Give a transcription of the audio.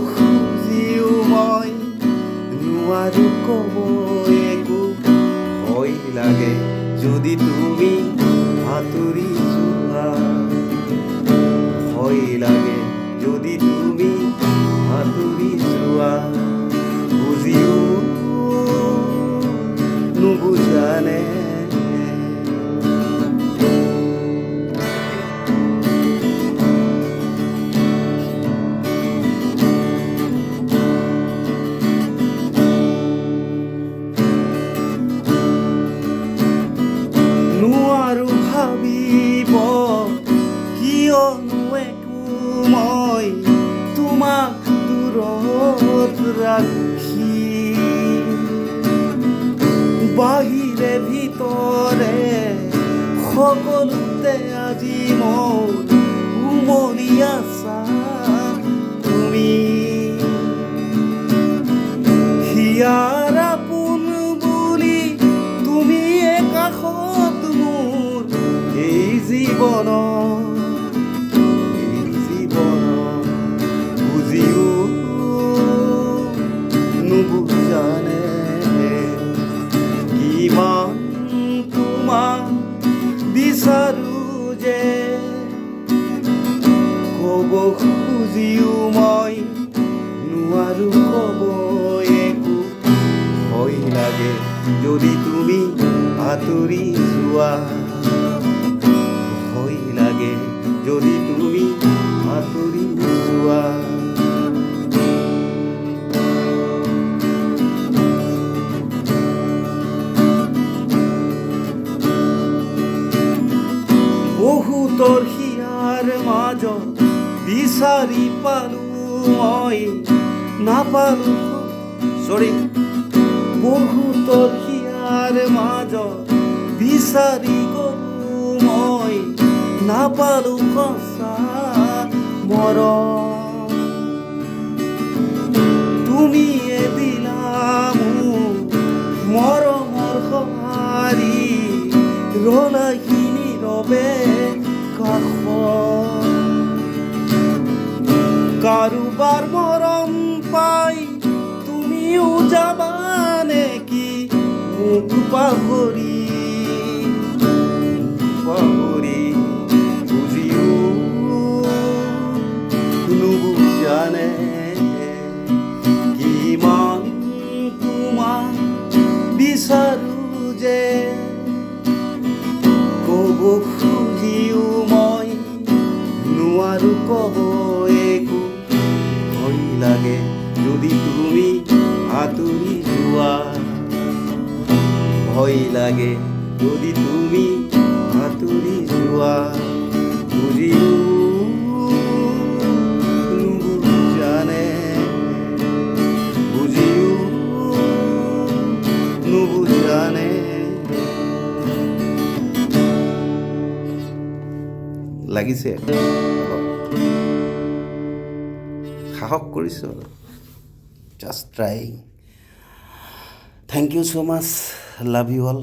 খুজিও মই নোৱাৰো ক'ব একো ভয় লাগে যদি তুমি আঁতৰি যোৱা ভয় লাগে যদি তুমি আঁতৰি যোৱা বুজিও নুবুজানে নোৱাৰো ভাবিব কিয়নো একো মই তোমাক দূৰত ৰাখি বাহিৰে ভিতৰে সকলোতে আজি মোৰ উমলি আছা তুমি হিয়াৰ আপোন বুলি তুমি কাষত মোৰ এই জীৱন বুজিও নুবুজানে কিমান তোমাক বিচাৰো যে ক'ব খুজিও মই নোৱাৰো ক'ব একো ভয় লাগে যদি তুমি আঁতৰি যোৱা ভয় লাগে যদি তুমি আঁতৰি যোৱা বহুতৰ হিয়াৰ মাজত বিচাৰি পালো মই নাপালো বহুতৰ হিয়াৰ মাজত বিচাৰি গলো মই নাপালো সঁচা মৰম তুমিয়ে দিলা মোক মৰমৰ সঁহাৰি ৰলাহি নীৰৱে কাষত কাৰোবাৰ মৰম পাই তুমিও যাবা নেকি মোক পাহৰি বুজিও নুবুজানে কিমান তোমাক বিচাৰো যে ক'ব খুজিও মই নোৱাৰো ক'ব একো ভয় লাগে যদি তুমি আঁতৰি যোৱা ভয় লাগে যদি তুমি আঁতৰি যোৱা বুজিও নুবুজানে বুজিও নুবুজানে লাগিছে সাহস কৰিছোঁ just try thank you so much love you all